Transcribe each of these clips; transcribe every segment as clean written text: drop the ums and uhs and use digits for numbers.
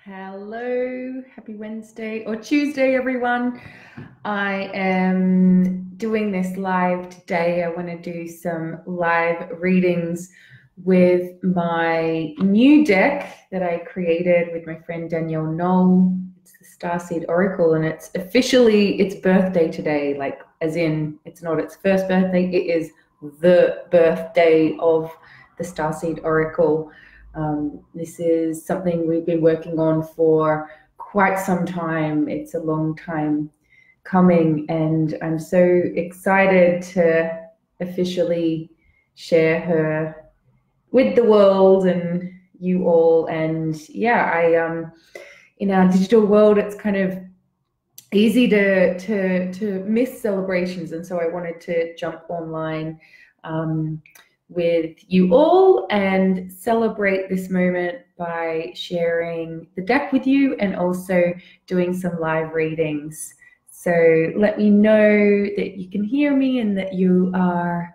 Hello, happy Wednesday or Tuesday, everyone. I am doing this live today. I want to do some live readings with my new deck that I created with my friend Danielle Knoll. It's the Starseed Oracle, and it's officially its birthday today, like as in it's not its first birthday, it is the birthday of the Starseed Oracle. This is something we've been working on for quite some time. It's a long time coming, and I'm so excited to officially share her with the world and you all. And yeah, in our digital world, it's kind of easy to miss celebrations, and so I wanted to jump online with you all and celebrate this moment by sharing the deck with you and also doing some live readings. So let me know that you can hear me and that you are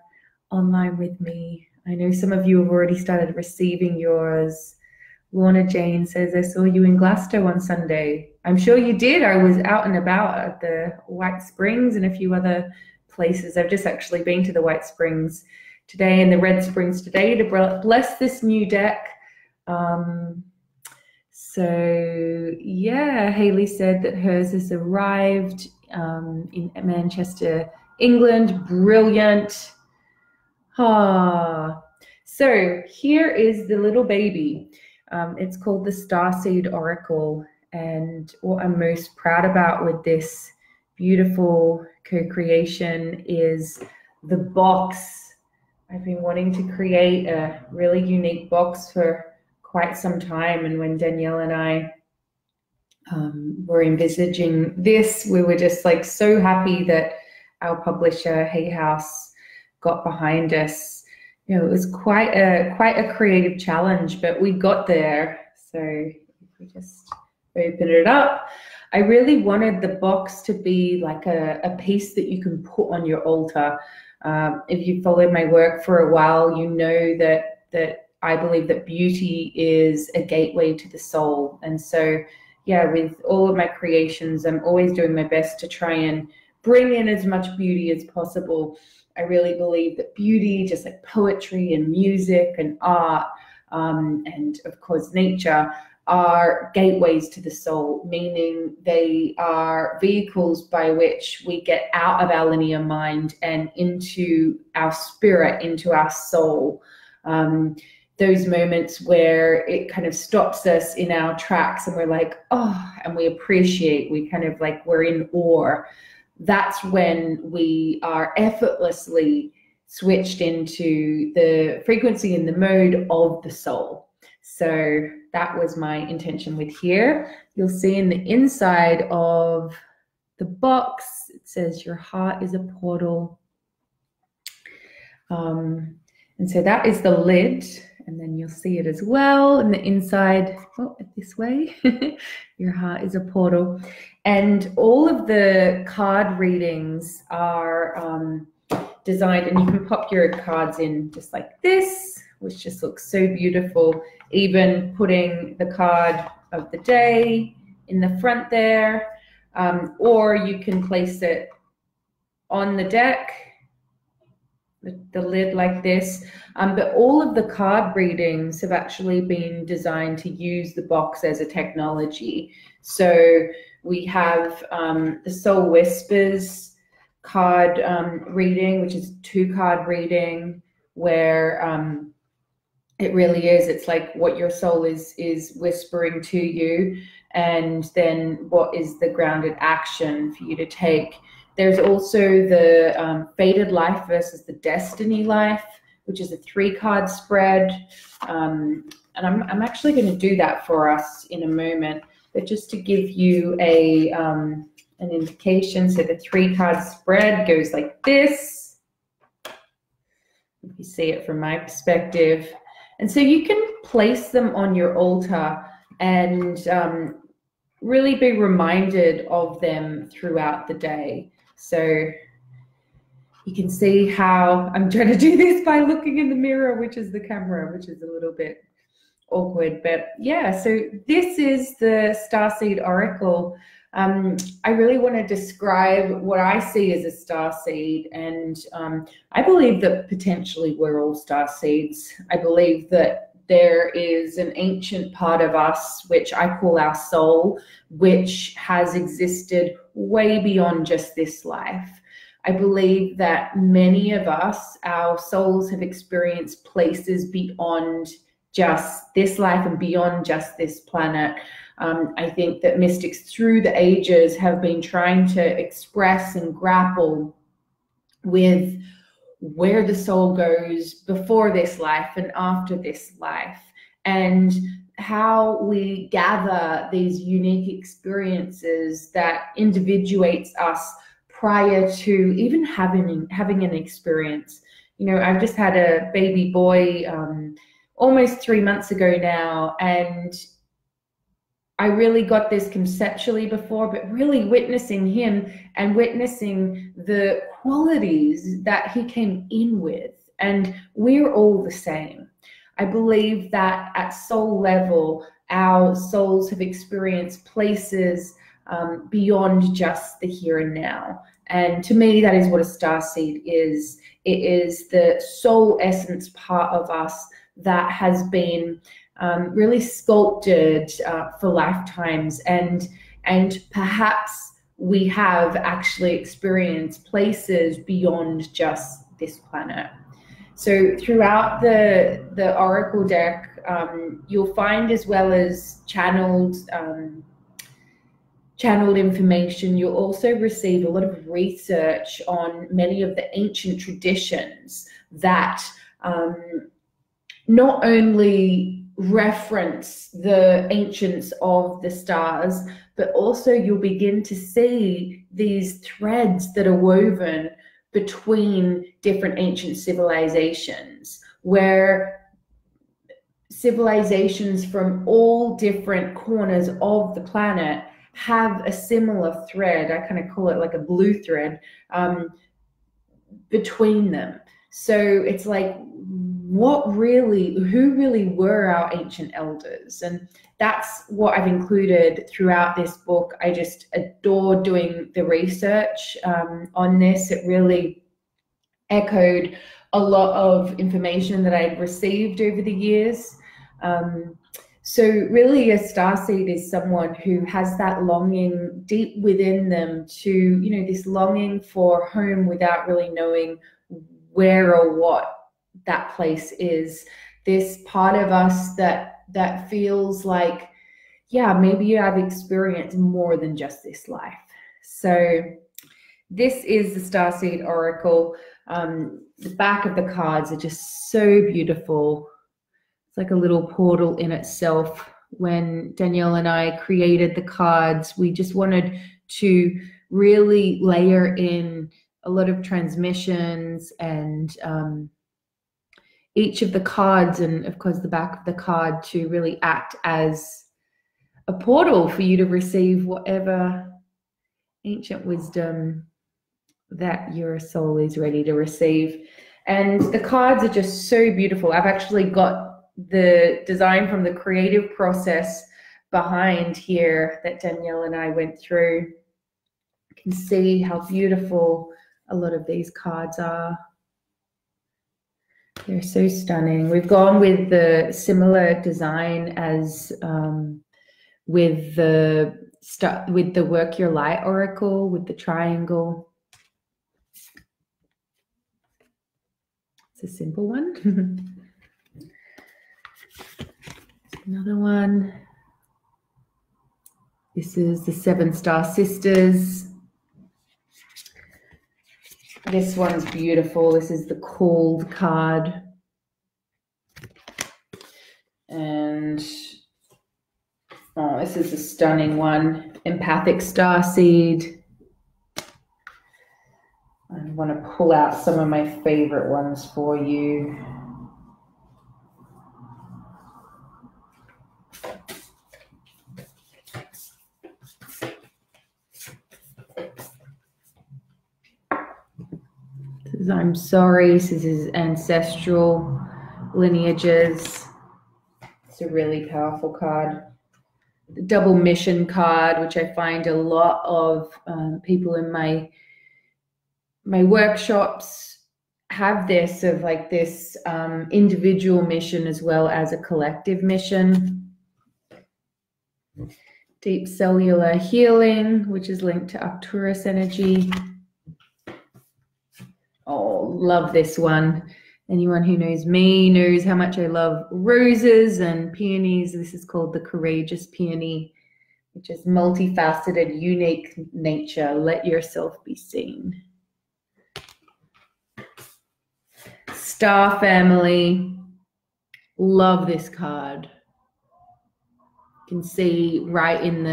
online with me. I know some of you have already started receiving yours. Lorna Jane says, I saw you in Glasgow on Sunday. I'm sure you did. I was out and about at the White Springs and a few other places. I've just actually been to the White Springs today and the Red Springs today to bless this new deck. So yeah, Haley said that hers has arrived in Manchester, England. Brilliant. So here is the little baby. It's called the Starseed Oracle, and what I'm most proud about with this beautiful co-creation is the box. I've been wanting to create a really unique box for quite some time, and when Danielle and I were envisaging this, we were just like so happy that our publisher Hay House got behind us. You know, it was quite a creative challenge, but we got there. So if we just open it up, I really wanted the box to be like a piece that you can put on your altar. If you followed my work for a while, you know that I believe that beauty is a gateway to the soul. And so, yeah, with all of my creations, I'm always doing my best to try and bring in as much beauty as possible. I really believe that beauty, just like poetry and music and art, and of course nature, are gateways to the soul, meaning they are vehicles by which we get out of our linear mind and into our spirit, into our soul. Those moments where it kind of stops us in our tracks and we're like, oh, and we appreciate, we kind of like, we're in awe. That's when we are effortlessly switched into the frequency and the mode of the soul. So that was my intention with here. You'll see in the inside of the box, it says your heart is a portal. And so that is the lid. And then you'll see it as well in the inside, this way. Your heart is a portal. And all of the card readings are designed, and you can pop your cards in just like this, which just looks so beautiful. Even putting the card of the day in the front there, or you can place it on the deck, the lid like this. But all of the card readings have actually been designed to use the box as a technology. So we have the Soul Whispers card reading, which is a 2-card reading, where it really is, it's like what your soul is whispering to you, and then what is the grounded action for you to take. There's also the Fated Life versus the Destiny Life, which is a 3-card spread. And I'm actually going to do that for us in a moment, but just to give you an indication. So the 3-card spread goes like this. If you see it from my perspective. And so you can place them on your altar and really be reminded of them throughout the day. So you can see how I'm trying to do this by looking in the mirror, which is the camera, which is a little bit awkward, but yeah, so this is the Starseed Oracle. I really want to describe what I see as a starseed, and I believe that potentially we're all starseeds. I believe that there is an ancient part of us, which I call our soul, which has existed way beyond just this life. I believe that many of us, our souls have experienced places beyond just this life and beyond just this planet. I think that mystics through the ages have been trying to express and grapple with where the soul goes before this life and after this life, and how we gather these unique experiences that individuates us prior to even having an experience. You know, I've just had a baby boy almost 3 months ago now, and I really got this conceptually before, but really witnessing him and witnessing the qualities that he came in with. And we're all the same. I believe that at soul level, our souls have experienced places beyond just the here and now. And to me, that is what a starseed is. It is the soul essence part of us that has been really sculpted for lifetimes, and perhaps we have actually experienced places beyond just this planet. So throughout the oracle deck, you'll find, as well as channeled information, you'll also receive a lot of research on many of the ancient traditions that not only reference the ancients of the stars, but also you'll begin to see these threads that are woven between different ancient civilizations, where civilizations from all different corners of the planet have a similar thread. I kind of call it like a blue thread between them. So it's like, who really were our ancient elders? And that's what I've included throughout this book. I just adore doing the research on this. It really echoed a lot of information that I'd received over the years. So really, a starseed is someone who has that longing deep within them to, you know, this longing for home without really knowing where or what that place is. This part of us that feels like, yeah, maybe I've experienced more than just this life. So this is the Starseed Oracle. The back of the cards are just so beautiful. It's like a little portal in itself. When Danielle and I created the cards, we just wanted to really layer in a lot of transmissions, and each of the cards, and of course the back of the card, to really act as a portal for you to receive whatever ancient wisdom that your soul is ready to receive. And the cards are just so beautiful. I've actually got the design from the creative process behind here that Danielle and I went through. You can see how beautiful a lot of these cards are. They're so stunning. We've gone with the similar design as with the Work Your Light Oracle, with the triangle. It's a simple one. Another one. This is the 7 Star Sisters. This one's beautiful. This is the Called card. And oh, this is a stunning one. Empathic Starseed. I want to pull out some of my favorite ones for you. I'm sorry, this is ancestral lineages. It's a really powerful card. The double mission card, which I find a lot of people in my workshops have this, of like this individual mission as well as a collective mission. Deep cellular healing, which is linked to Arcturus energy. Oh, love this one. Anyone who knows me knows how much I love roses and peonies. This is called the Courageous Peony, which is multifaceted, unique nature. Let yourself be seen. Star family. Love this card. You can see right on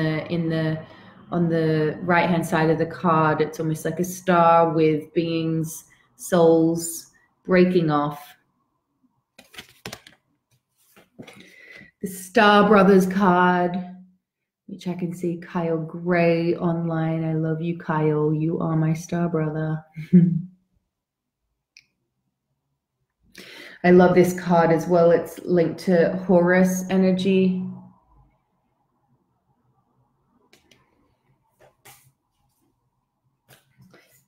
the right hand side of the card, it's almost like a star with beings, souls breaking off. The Star Brothers card, which I can see Kyle Gray online. I love you, Kyle. You are my star brother. I love this card as well. It's linked to Horus energy.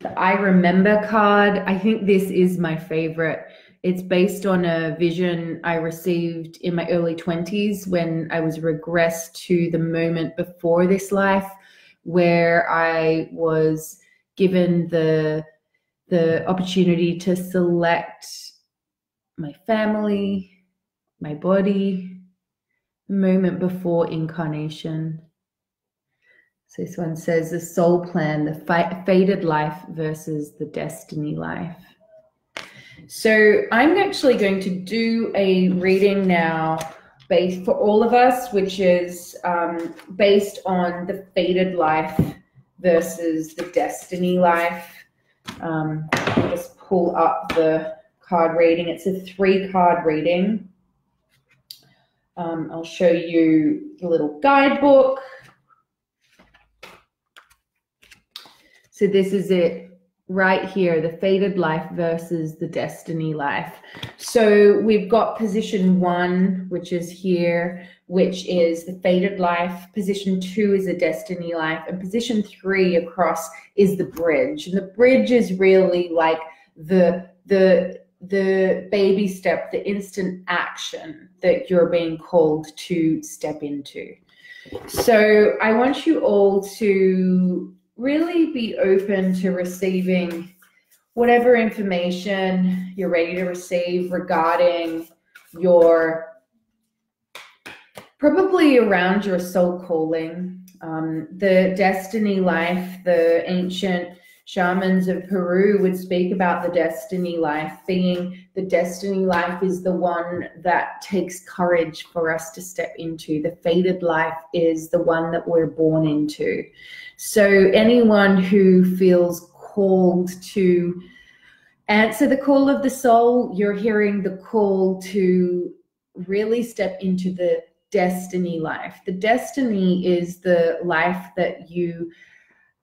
The I Remember card, I think this is my favorite. It's based on a vision I received in my early 20s when I was regressed to the moment before this life, where I was given the opportunity to select my family, my body, the moment before incarnation. So this one says the soul plan, the fated life versus the destiny life. So I'm actually going to do a reading now based for all of us, which is based on the fated life versus the destiny life. I'll just pull up the card reading. It's a 3-card reading. I'll show you the little guidebook. So this is it right here, the fated life versus the destiny life. So we've got position 1, which is here, which is the fated life. Position 2 is a destiny life. And position 3 across is the bridge. And the bridge is really like the baby step, the instant action that you're being called to step into. So I want you all to really be open to receiving whatever information you're ready to receive regarding your, probably around your soul calling, the destiny life. The ancient shamans of Peru would speak about the destiny life being, the destiny life is the one that takes courage for us to step into. The fated life is the one that we're born into. So anyone who feels called to answer the call of the soul, you're hearing the call to really step into the destiny life. The destiny is the life that you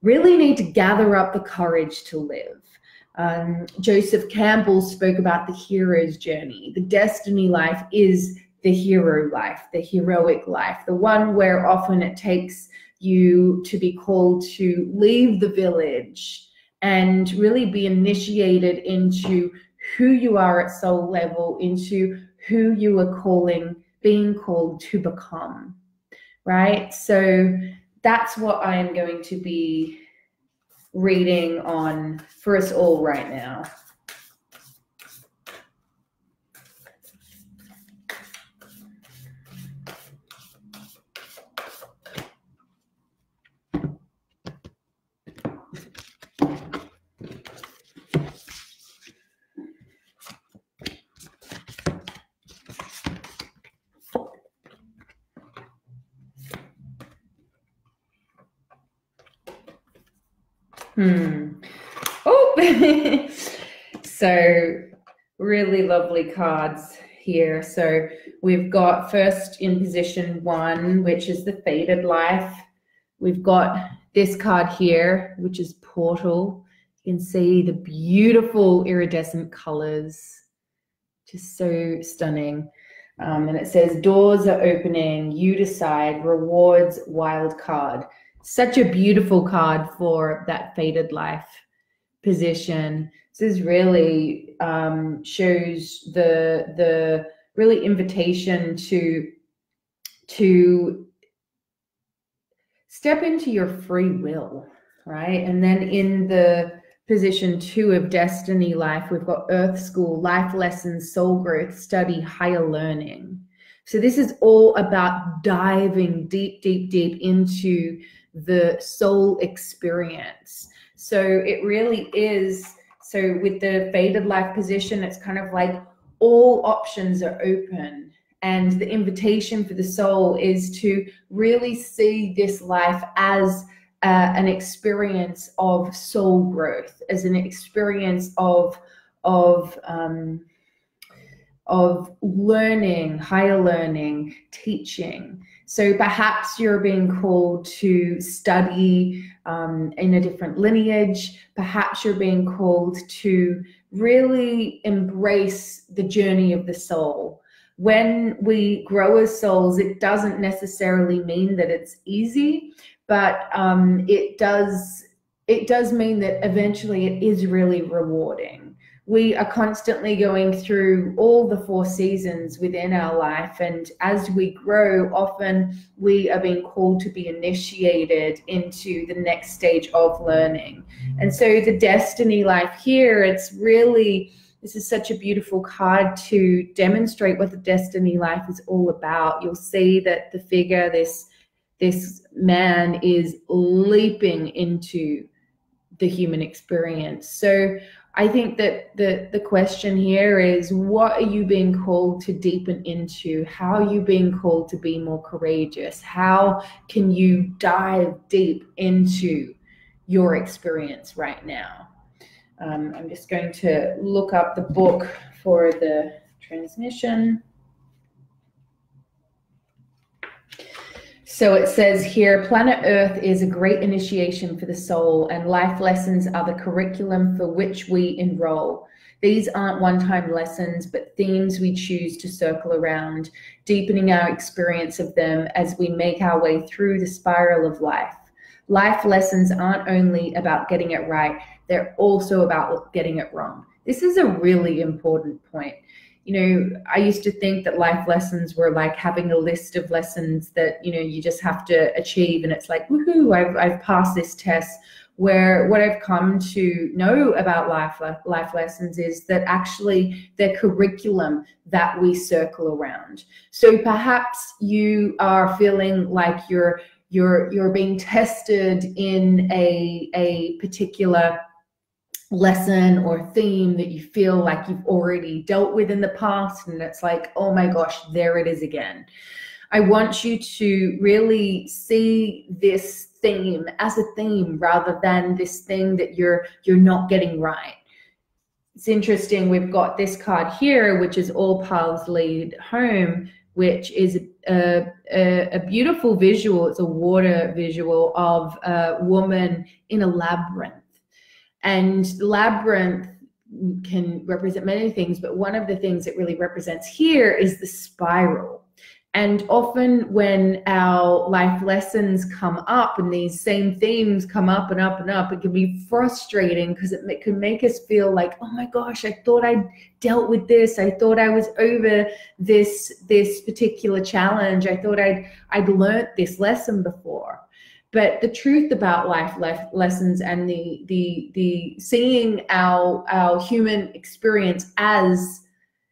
really need to gather up the courage to live. Joseph Campbell spoke about the hero's journey. The destiny life is the hero life, the heroic life, the one where often it takes you to be called to leave the village and really be initiated into who you are at soul level, into who you are being called to become, right? So that's what I am going to be reading on for us all right now. Oh, so really lovely cards here. So we've got first in position 1, which is the fated life. We've got this card here, which is portal. You can see the beautiful iridescent colors, just so stunning. And it says, doors are opening, you decide, rewards, wild card. Such a beautiful card for that fated life position. This is really shows the really invitation to step into your free will, right? And then in the position 2 of destiny life, we've got earth school, life lessons, soul growth, study, higher learning. So this is all about diving deep, deep, deep into the soul experience. So it really is, so with the fated life position, it's kind of like all options are open. And the invitation for the soul is to really see this life as an experience of soul growth, as an experience of learning, higher learning, teaching. So perhaps you're being called to study in a different lineage. Perhaps you're being called to really embrace the journey of the soul. When we grow as souls, it doesn't necessarily mean that it's easy, but it does mean that eventually it is really rewarding. We are constantly going through all the 4 seasons within our life, and as we grow, often we are being called to be initiated into the next stage of learning. And so the destiny life here, it's really, this is such a beautiful card to demonstrate what the destiny life is all about. You'll see that the figure, this man, is leaping into the human experience. So I think that the question here is, what are you being called to deepen into? How are you being called to be more courageous? How can you dive deep into your experience right now? I'm just going to look up the book for the transmission. So it says here, planet Earth is a great initiation for the soul, and life lessons are the curriculum for which we enroll. These aren't one-time lessons, but themes we choose to circle around, deepening our experience of them as we make our way through the spiral of life. Life lessons aren't only about getting it right, they're also about getting it wrong. This is a really important point. You know, I used to think that life lessons were like having a list of lessons that, you know, you just have to achieve. And it's like, woohoo, I've passed this test. Where what I've come to know about life lessons is that actually they're curriculum that we circle around. So perhaps you are feeling like you're being tested in a particular lesson or theme that you feel like you've already dealt with in the past, and it's like, oh my gosh, there it is again. I want you to really see this theme as a theme rather than this thing that you're not getting right. It's interesting, we've got this card here, which is all paths lead home, which is a beautiful visual. It's a water visual of a woman in a labyrinth. And labyrinth can represent many things, but one of the things it really represents here is the spiral. And often when our life lessons come up and these same themes come up and up and up, it can be frustrating because it can make us feel like, oh my gosh, I thought I dealt with this. I thought I was over this particular challenge. I thought I'd learned this lesson before. But the truth about life lessons and the seeing our human experience as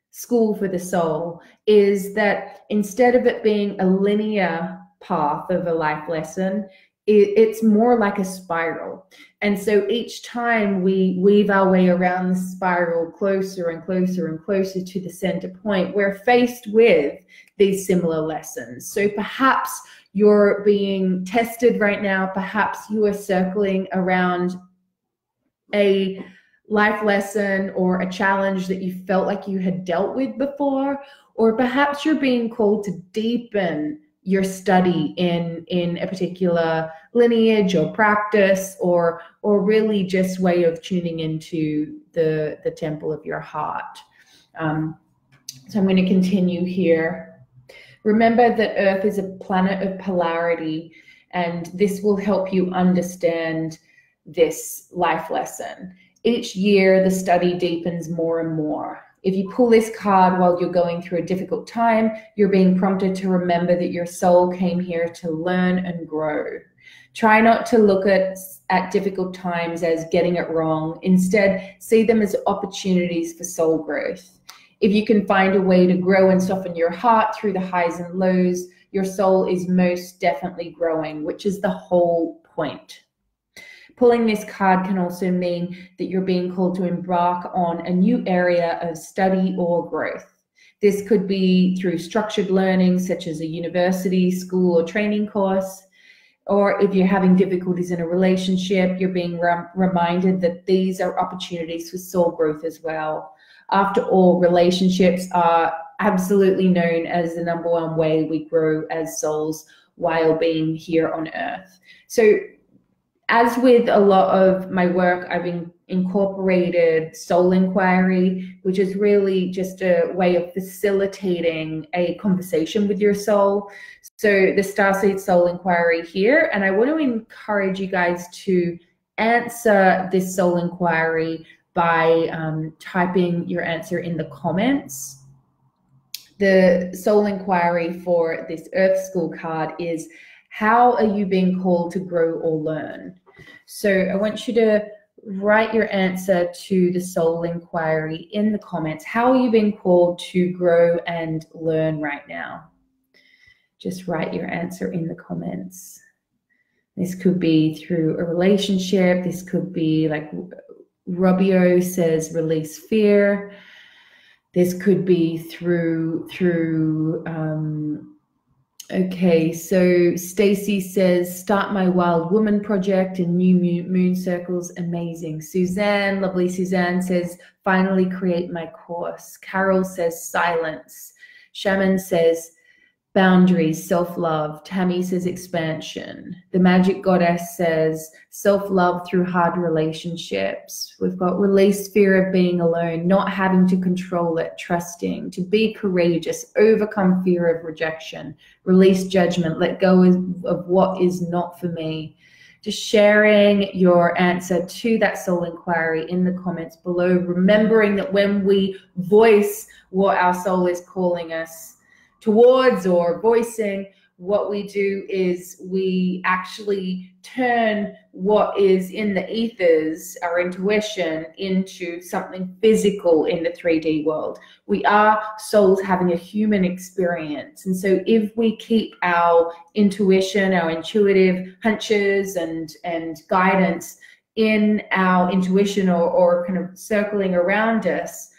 school for the soul is that instead of it being a linear path of a life lesson, it's more like a spiral. And so each time we weave our way around the spiral closer and closer and closer to the center point, we're faced with these similar lessons. So perhaps you're being tested right now. Perhaps you are circling around a life lesson or a challenge that you felt like you had dealt with before, or perhaps you're being called to deepen your study in a particular lineage or practice, or really just way of tuning into the temple of your heart. So I'm going to continue here. Remember that Earth is a planet of polarity, and this will help you understand this life lesson. Each year, the study deepens more and more. If you pull this card while you're going through a difficult time, you're being prompted to remember that your soul came here to learn and grow. Try not to look at difficult times as getting it wrong. Instead, see them as opportunities for soul growth. If you can find a way to grow and soften your heart through the highs and lows, your soul is most definitely growing, which is the whole point. Pulling this card can also mean that you're being called to embark on a new area of study or growth. This could be through structured learning, such as a university, school, or training course. Or if you're having difficulties in a relationship, you're being reminded that these are opportunities for soul growth as well. After all, relationships are absolutely known as the #1 way we grow as souls while being here on Earth. So as with a lot of my work, I've incorporated soul inquiry, which is really just a way of facilitating a conversation with your soul. So the Starseed soul inquiry here, and I want to encourage you guys to answer this soul inquiry by typing your answer in the comments. The soul inquiry for this Earth School card is, how are you being called to grow or learn? So I want you to write your answer to the soul inquiry in the comments. How are you being called to grow and learn right now? Just write your answer in the comments. This could be through a relationship. This could be like Robio says, release fear. This could be through okay, so Stacy says, start my Wild Woman project and new moon circles, amazing. Suzanne, lovely Suzanne says, finally create my course. Carol says, silence. Shaman says, boundaries, self-love. Tammy says, expansion. The Magic Goddess says, self-love through hard relationships. We've got release fear of being alone, not having to control it, trusting, to be courageous, overcome fear of rejection, release judgment, let go of what is not for me. Just sharing your answer to that soul inquiry in the comments below, remembering that when we voice what our soul is calling us towards or voicing, what we do is we actually turn what is in the ethers, our intuition, into something physical in the 3D world. We are souls having a human experience. And so if we keep our intuition, our intuitive hunches and guidance in our intuition or kind of circling around us,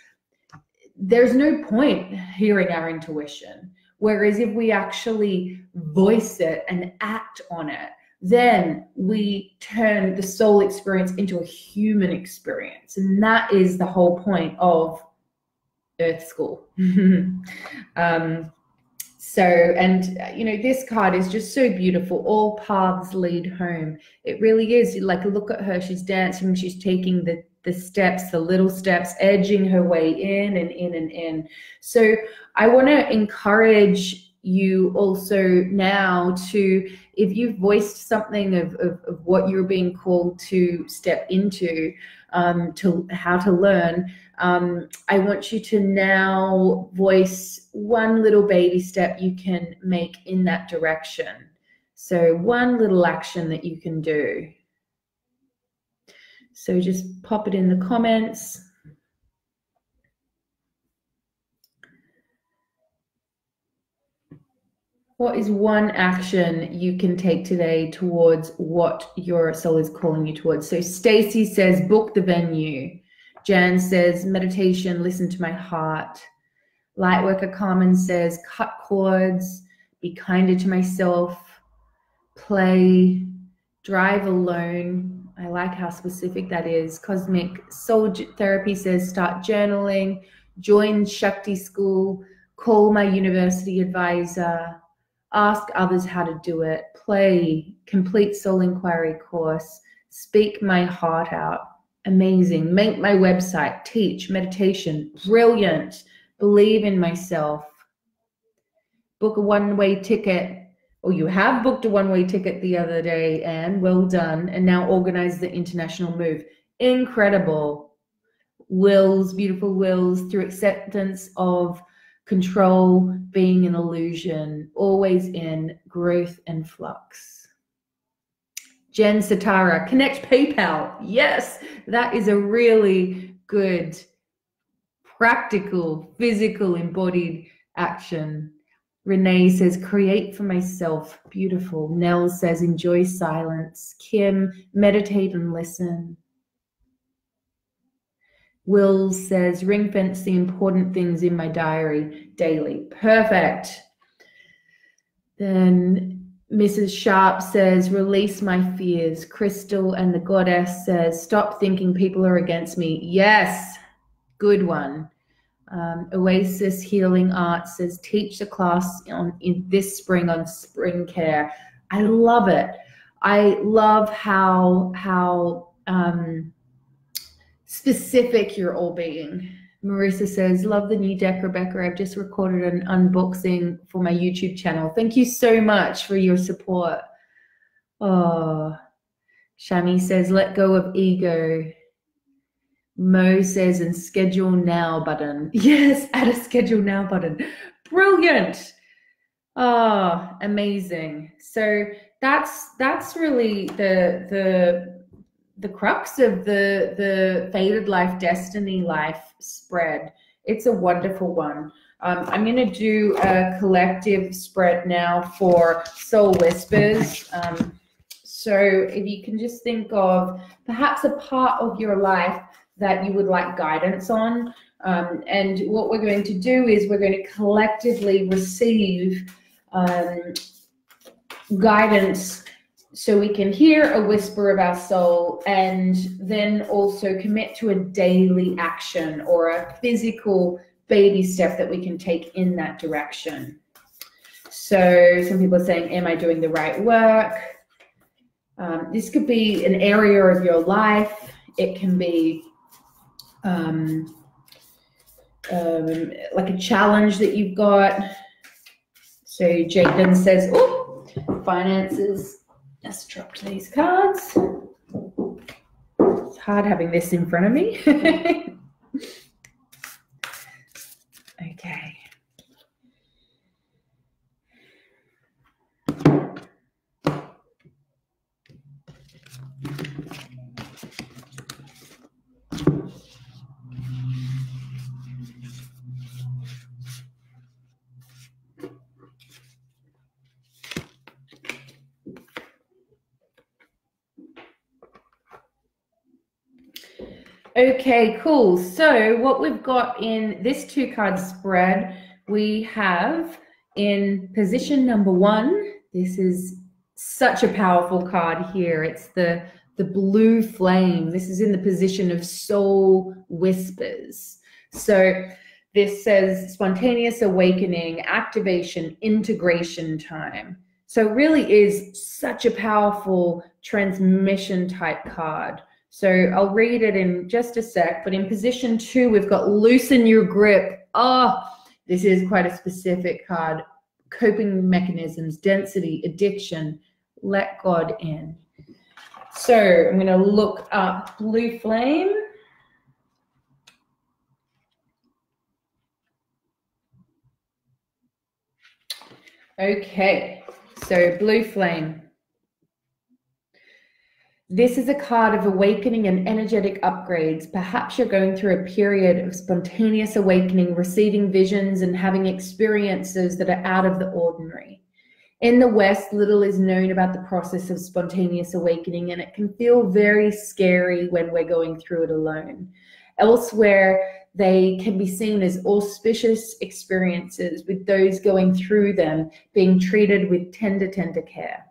there's no point hearing our intuition. Whereas if we actually voice it and act on it, then we turn the soul experience into a human experience. And that is the whole point of Earth School. This card is just so beautiful. All paths lead home. It really is. Like, look at her. She's dancing. She's taking the steps, the little steps, edging her way in and in and in. So I want to encourage you also now to, if you've voiced something of what you're being called to step into, to how to learn, I want you to now voice one little baby step you can make in that direction. So one little action that you can do. So just pop it in the comments. What is one action you can take today towards what your soul is calling you towards? So Stacy says, book the venue. Jan says, meditation, listen to my heart. Lightworker Carmen says, cut cords, be kinder to myself, play, drive alone. I like how specific that is. Cosmic Soul Therapy says, start journaling, join Shakti School, call my university advisor, ask others how to do it, play, complete soul inquiry course, speak my heart out. Amazing. Make my website, teach, meditation, brilliant. Believe in myself. Book a one-way ticket. Or you have booked a one-way ticket the other day, Anne. Well done. And now organize the international move. Incredible. Wills, beautiful wills, through acceptance of control being an illusion, always in growth and flux. Jen Satara, connect PayPal. Yes, that is a really good, practical, physical, embodied action. Renee says, create for myself. Beautiful. Nell says, enjoy silence. Kim, meditate and listen. Will says, ring fence the important things in my diary daily. Perfect. Then Mrs. Sharp says, release my fears. Crystal and the Goddess says, stop thinking people are against me. Yes, good one. Oasis Healing Arts says, teach the class in this spring on spring care. I love it. I love how specific you're all being. Marissa says, love the new deck, Rebecca. I've just recorded an unboxing for my YouTube channel. Thank you so much for your support. Oh, Shami says, let go of ego. Mo says, and schedule now button. Yes, add a schedule now button. Brilliant. Oh, amazing. So that's really the crux of the Faded Life Destiny Life spread. It's a wonderful one. I'm going to do a collective spread now for Soul Whispers. So if you can just think of perhaps a part of your life that you would like guidance on. And what we're going to do is we're going to collectively receive guidance so we can hear a whisper of our soul and then also commit to a daily action or a physical baby step that we can take in that direction. So some people are saying, am I doing the right work? This could be an area of your life. It can be like a challenge that you've got. So Jaden says, oh, finances. Just dropped these cards. It's hard having this in front of me. Okay. Okay, cool. So what we've got in this 2-card spread, we have in position number 1, this is such a powerful card here. It's the blue flame. This is in the position of Soul Whispers. So this says spontaneous awakening, activation, integration time. So it really is such a powerful transmission type card. So I'll read it in just a sec, but in position 2, we've got loosen your grip. Oh, this is quite a specific card. Coping mechanisms, density, addiction, let God in. So I'm going to look up blue flame. Okay, so blue flame. This is a card of awakening and energetic upgrades. Perhaps you're going through a period of spontaneous awakening, receiving visions and having experiences that are out of the ordinary. In the West, little is known about the process of spontaneous awakening, and it can feel very scary when we're going through it alone. Elsewhere, they can be seen as auspicious experiences, with those going through them being treated with tender care.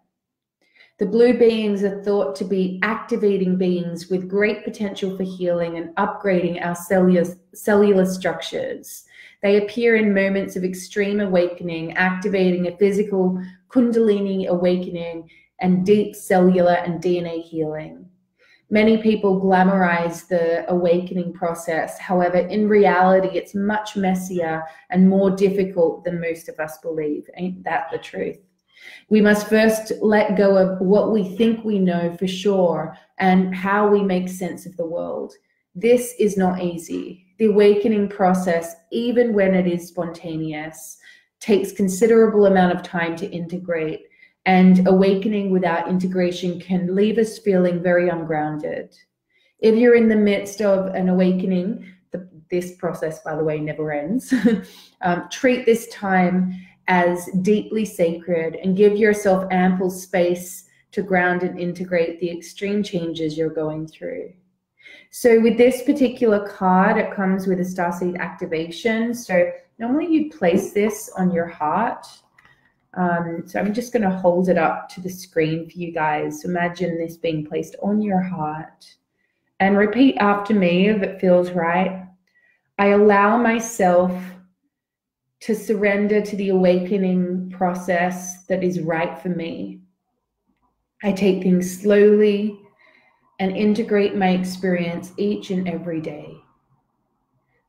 The blue beings are thought to be activating beings with great potential for healing and upgrading our cellular structures. They appear in moments of extreme awakening, activating a physical Kundalini awakening and deep cellular and DNA healing. Many people glamorize the awakening process. However, in reality, it's much messier and more difficult than most of us believe. Ain't that the truth? We must first let go of what we think we know for sure and how we make sense of the world. This is not easy. The awakening process, even when it is spontaneous, takes considerable amount of time to integrate, and awakening without integration can leave us feeling very ungrounded. If you're in the midst of an awakening, this process, by the way, never ends, treat this time as deeply sacred and give yourself ample space to ground and integrate the extreme changes you're going through. So with this particular card, it comes with a Starseed activation. So normally you'd place this on your heart. So I'm just going to hold it up to the screen for you guys. Imagine this being placed on your heart. And repeat after me if it feels right. I allow myself to surrender to the awakening process that is right for me. I take things slowly and integrate my experience each and every day.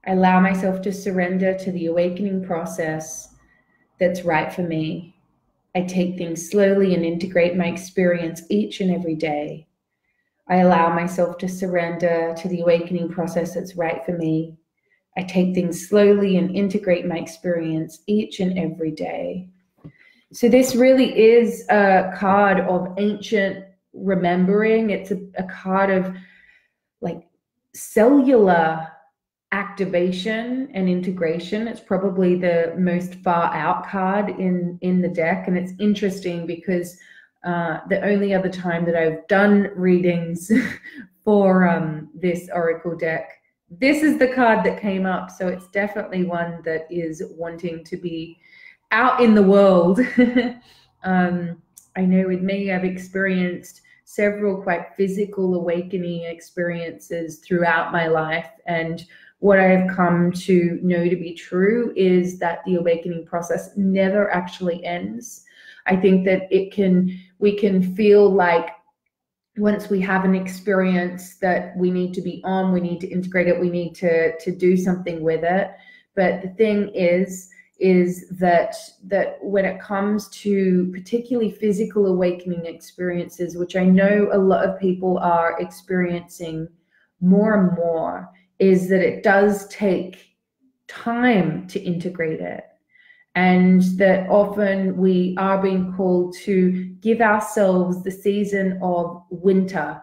I allow myself to surrender to the awakening process that's right for me. I take things slowly and integrate my experience each and every day. I allow myself to surrender to the awakening process that's right for me. I take things slowly and integrate my experience each and every day. So this really is a card of ancient remembering. It's a card of like cellular activation and integration. It's probably the most far out card in the deck. And it's interesting because the only other time that I've done readings for this Oracle deck, this is the card that came up. So it's definitely one that is wanting to be out in the world. I know with me, I've experienced several quite physical awakening experiences throughout my life. And what I've come to know to be true is that the awakening process never actually ends. I think that we can feel like once we have an experience that we need to be on, we need to integrate it, we need to do something with it. But the thing is that when it comes to particularly physical awakening experiences, which I know a lot of people are experiencing more and more, is that it does take time to integrate it. And that often we are being called to give ourselves the season of winter,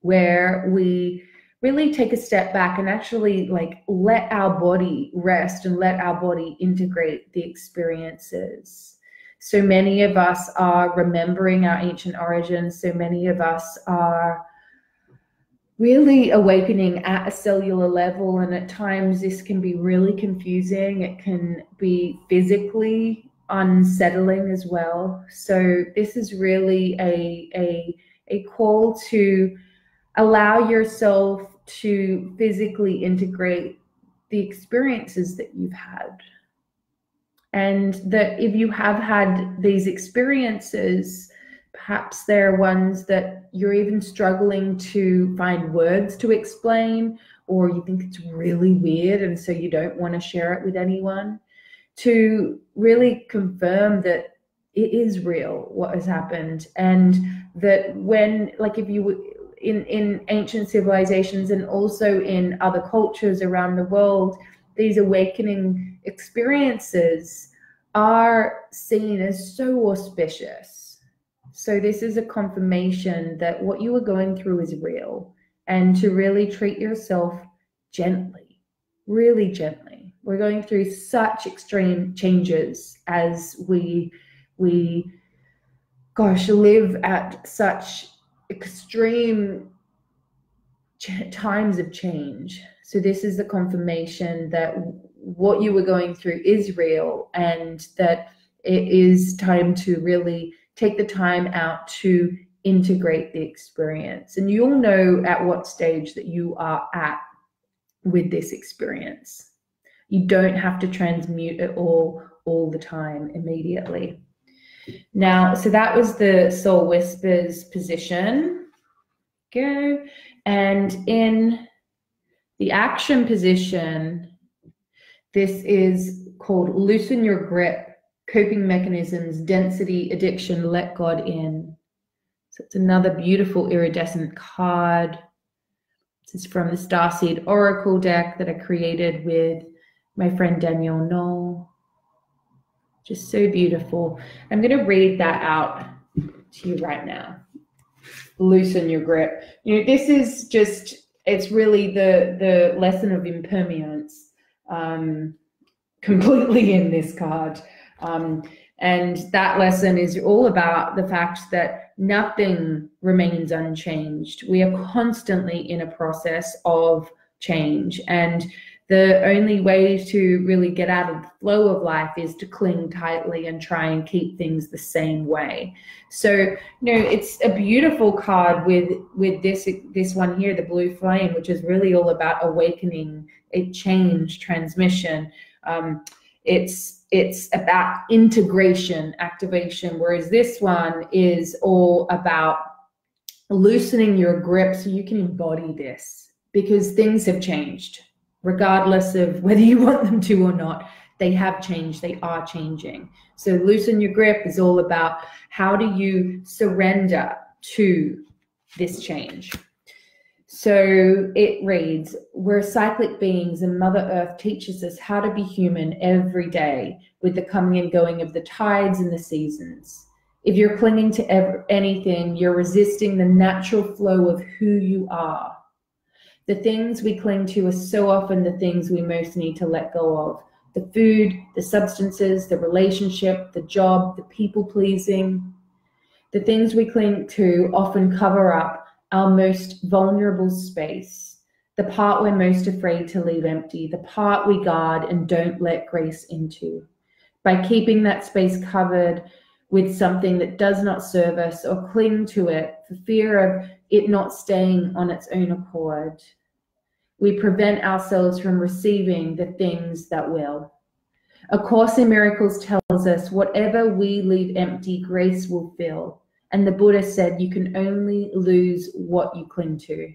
where we really take a step back and actually like let our body rest and let our body integrate the experiences. So many of us are remembering our ancient origins. So many of us are really awakening at a cellular level, and at times this can be really confusing. It can be physically unsettling as well. So this is really a call to allow yourself to physically integrate the experiences that you've had. And that if you have had these experiences, perhaps they're ones that you're even struggling to find words to explain, or you think it's really weird and so you don't want to share it with anyone, to really confirm that it is real what has happened. And that when, like if you in ancient civilizations and also in other cultures around the world, these awakening experiences are seen as so auspicious. So this is a confirmation that what you are going through is real, and to really treat yourself gently, really gently. We're going through such extreme changes as we live at such extreme times of change. So this is the confirmation that what you were going through is real, and that it is time to really take the time out to integrate the experience. And you'll know at what stage that you are at with this experience. You don't have to transmute it all the time immediately. Now, so that was the Soul Whispers position. Go. And in the action position, this is called Loosen Your Grip, Coping Mechanisms, Density, Addiction, Let God In. So it's another beautiful iridescent card. This is from the Starseed Oracle deck that I created with my friend Danielle Knoll. Just so beautiful. I'm going to read that out to you right now. Loosen your grip. You know, this is just, it's really the lesson of impermanence completely in this card. And that lesson is all about the fact that nothing remains unchanged. We are constantly in a process of change, and the only way to really get out of the flow of life is to cling tightly and try and keep things the same way. So, you know, it's a beautiful card with this one here, the blue flame, which is really all about awakening, a change, transmission. It's about integration, activation, whereas this one is all about loosening your grip so you can embody this, because things have changed. Regardless of whether you want them to or not, they have changed, they are changing. So loosen your grip is all about how do you surrender to this change. So it reads, we're cyclic beings and Mother Earth teaches us how to be human every day with the coming and going of the tides and the seasons. If you're clinging to anything, you're resisting the natural flow of who you are. The things we cling to are so often the things we most need to let go of. The food, the substances, the relationship, the job, the people pleasing. The things we cling to often cover up our most vulnerable space, the part we're most afraid to leave empty, the part we guard and don't let grace into. By keeping that space covered with something that does not serve us or cling to it for fear of it not staying on its own accord, we prevent ourselves from receiving the things that will. A Course in Miracles tells us whatever we leave empty, grace will fill. And the Buddha said you can only lose what you cling to.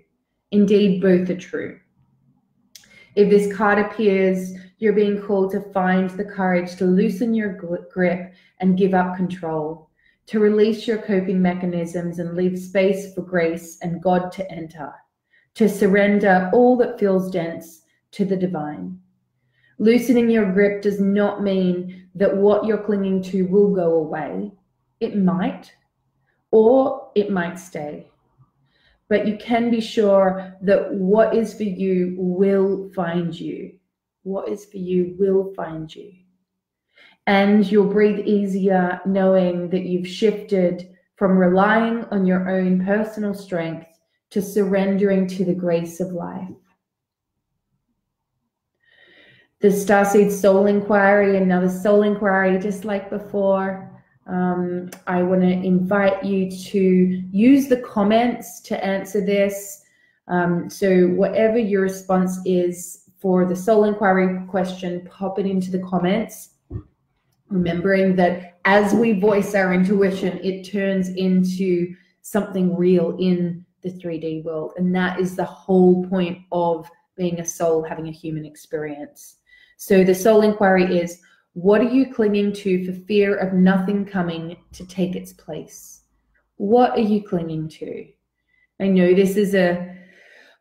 Indeed, both are true. If this card appears, you're being called to find the courage to loosen your grip and give up control, to release your coping mechanisms and leave space for grace and God to enter, to surrender all that feels dense to the divine. Loosening your grip does not mean that what you're clinging to will go away. It might, or it might stay. But you can be sure that what is for you will find you. What is for you will find you. And you'll breathe easier knowing that you've shifted from relying on your own personal strength to surrendering to the grace of life. The Starseed Soul Inquiry, another Soul Inquiry just like before. I want to invite you to use the comments to answer this. So whatever your response is for the Soul Inquiry question, pop it into the comments. Remembering that as we voice our intuition, it turns into something real in the 3D world. And that is the whole point of being a soul, having a human experience. So the Soul Inquiry is, what are you clinging to for fear of nothing coming to take its place? What are you clinging to? I know this is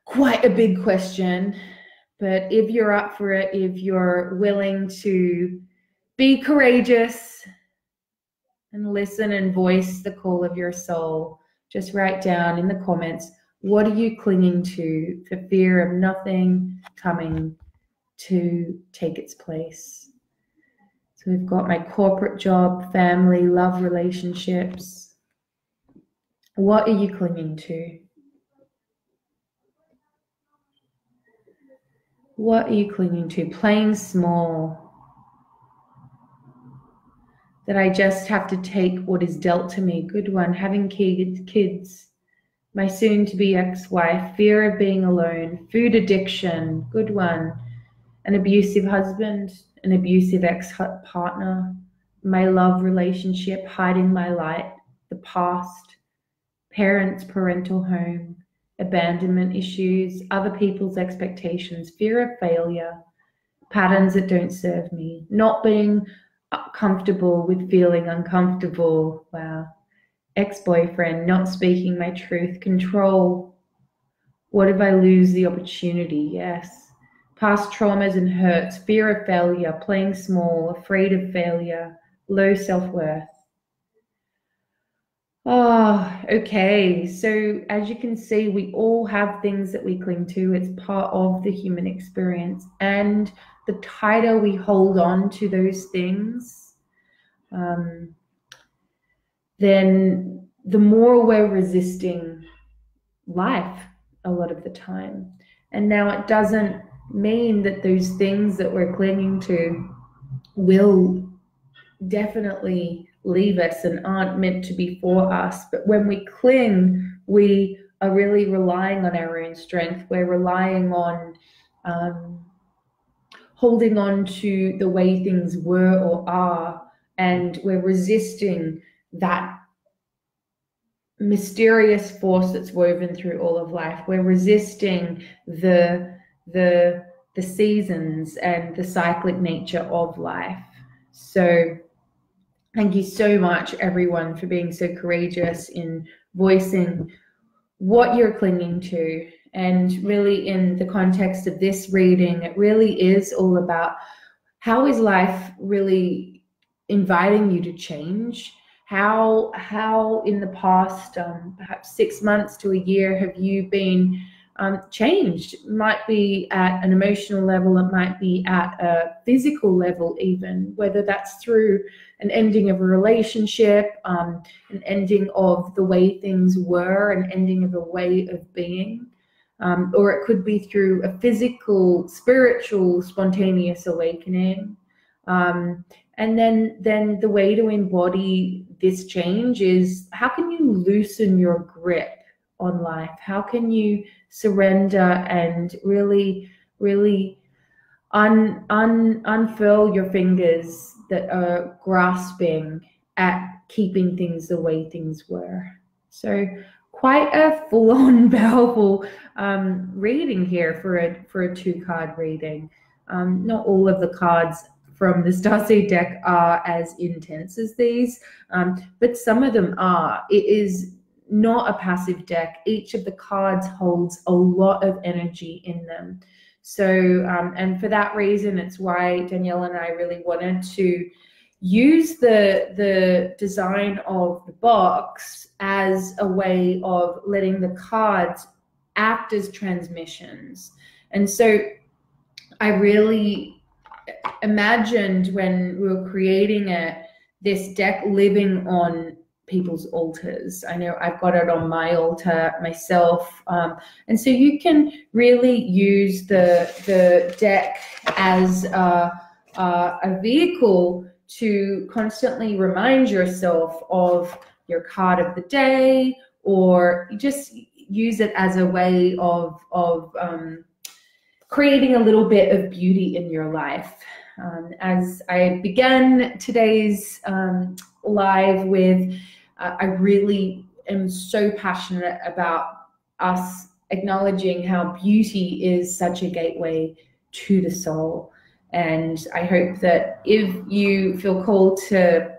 quite a big question, but if you're up for it, if you're willing to be courageous and listen and voice the call of your soul, just write down in the comments, what are you clinging to for fear of nothing coming to take its place? So we've got my corporate job, family, love, relationships. What are you clinging to? What are you clinging to? Playing small. That I just have to take what is dealt to me. Good one. Having kids. My soon-to-be ex-wife. Fear of being alone. Food addiction. Good one. An abusive husband. An abusive ex-partner. My love relationship. Hiding my light. The past. Parents, parental home. abandonment issues, other people's expectations, fear of failure, patterns that don't serve me, not being comfortable with feeling uncomfortable. Wow. Ex-boyfriend, not speaking my truth, control. What if I lose the opportunity? Yes. Past traumas and hurts, fear of failure, playing small, afraid of failure, low self-worth. Oh, okay. So as you can see, we all have things that we cling to. It's part of the human experience. And the tighter we hold on to those things, then the more we're resisting life a lot of the time. And now it doesn't mean that those things that we're clinging to will definitely leave us and aren't meant to be for us. But when we cling, we are really relying on our own strength. We're relying on holding on to the way things were or are, and we're resisting that mysterious force that's woven through all of life. We're resisting the seasons and the cyclic nature of life. So thank you so much, everyone, for being so courageous in voicing what you're clinging to. And really, in the context of this reading, it really is all about how is life really inviting you to change? How in the past, perhaps 6 months to a year, have you been changed? It might be at an emotional level, it might be at a physical level even, whether that's through an ending of a relationship, an ending of the way things were, an ending of a way of being, or it could be through a physical, spiritual, spontaneous awakening. And then the way to embody this change is, how can you loosen your grip on life? How can you surrender and really unfurl your fingers that are grasping at keeping things the way things were? So quite a full-on powerful reading here for a 2-card reading. Not all of the cards from the Starseed deck are as intense as these, but some of them are. It is not a passive deck. Each of the cards holds a lot of energy in them. So, and for that reason, it's why Danielle and I really wanted to use the design of the box as a way of letting the cards act as transmissions. And so I really imagined, when we were creating it, this deck living on people's altars. I know I've got it on my altar myself, and so you can really use the deck as a vehicle to constantly remind yourself of your card of the day, or just use it as a way of creating a little bit of beauty in your life. As I began today's live with, I really am so passionate about us acknowledging how beauty is such a gateway to the soul. And I hope that if you feel called to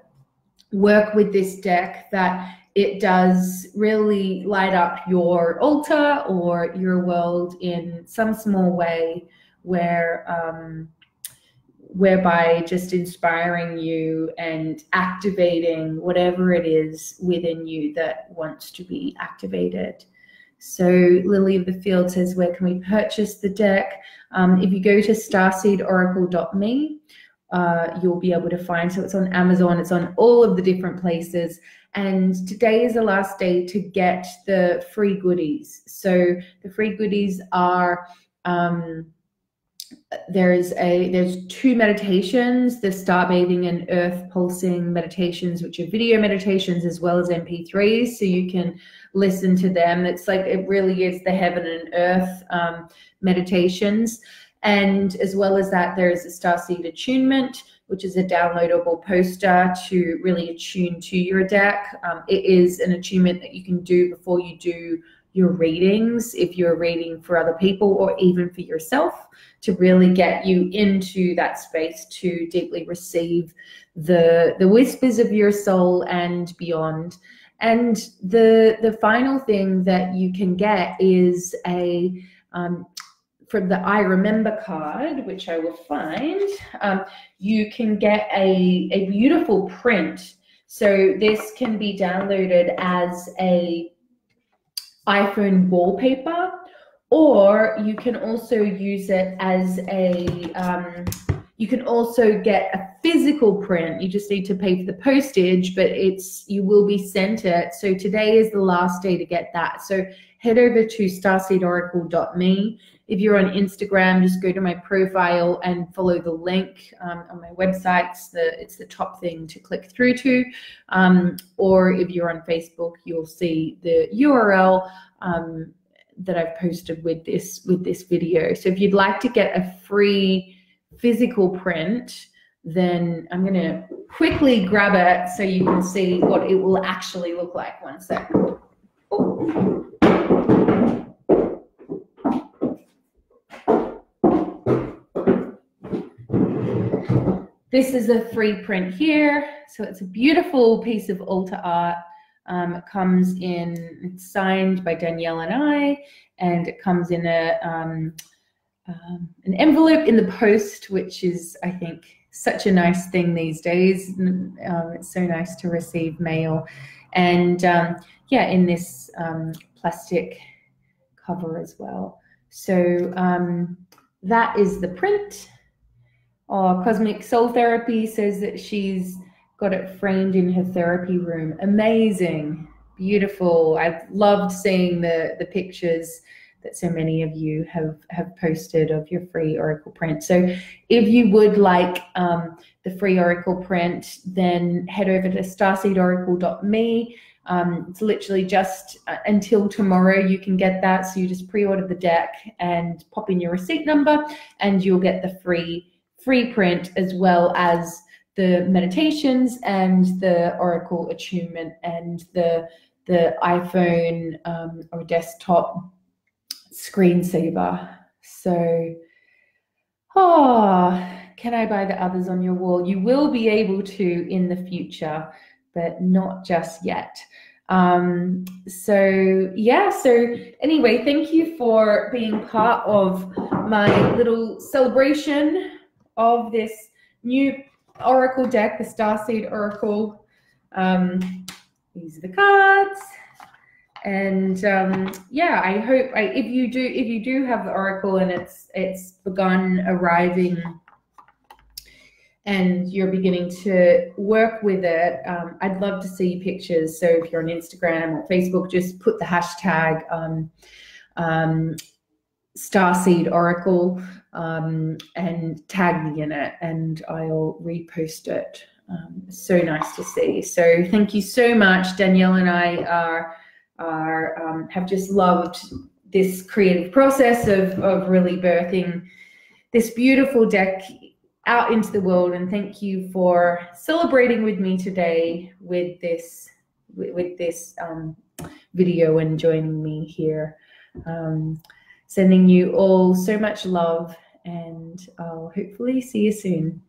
work with this deck, that it does really light up your altar or your world in some small way, whereby just inspiring you and activating whatever it is within you that wants to be activated. So Lily of the Field says, where can we purchase the deck? If you go to starseedoracle.me, you'll be able to find, so it's on Amazon, it's on all of the different places. And today is the last day to get the free goodies. So the free goodies are, there's 2 meditations, the Star Bathing and Earth Pulsing meditations, which are video meditations as well as MP3s, so you can listen to them. It's like, it really is the heaven and earth meditations. And as well as that, there's a Starseed attunement, which is a downloadable poster to really attune to your deck. It is an attunement that you can do before you do your readings, if you're reading for other people or even for yourself, to really get you into that space to deeply receive the whispers of your soul and beyond. And the final thing that you can get is a from the I Remember card, which I will find, you can get a beautiful print. So this can be downloaded as a iPhone wallpaper, or you can also use it as a, you can also get a physical print. You just need to pay for the postage, but you will be sent it. So today is the last day to get that. So head over to starseedoracle.me. If you're on Instagram, just go to my profile and follow the link on my website. It's the top thing to click through to. Or if you're on Facebook, you'll see the URL that I've posted with this video. So if you'd like to get a free physical print, then I'm going to quickly grab it so you can see what it will actually look like. One sec. Oh. This is a free print here. So it's a beautiful piece of altar art. It comes in, it's signed by Danielle and I, and it comes in an envelope in the post, which is, I think, such a nice thing these days. It's so nice to receive mail. And yeah, in this plastic cover as well. So that is the print. Oh, Cosmic Soul Therapy says that she's got it framed in her therapy room. Amazing, beautiful. I've loved seeing the pictures that so many of you have posted of your free oracle print. So if you would like the free oracle print, then head over to starseedoracle.me. It's literally just until tomorrow you can get that. So you just pre-order the deck and pop in your receipt number and you'll get the free print, as well as the meditations and the oracle attunement and the iPhone or desktop screensaver. So, can I buy the others on your wall? You will be able to in the future, but not just yet. So yeah, so anyway, thank you for being part of my little celebration of this new oracle deck, the Starseed Oracle. These are the cards. And yeah, I hope if you do have the oracle and it's begun arriving and you're beginning to work with it, I'd love to see pictures. So if you're on Instagram or Facebook, just put the hashtag Starseed Oracle and tag me in it, and I'll repost it. So nice to see. So thank you so much. Danielle and I have just loved this creative process of really birthing this beautiful deck out into the world, and thank you for celebrating with me today with this video and joining me here. Sending you all so much love, and I'll hopefully see you soon.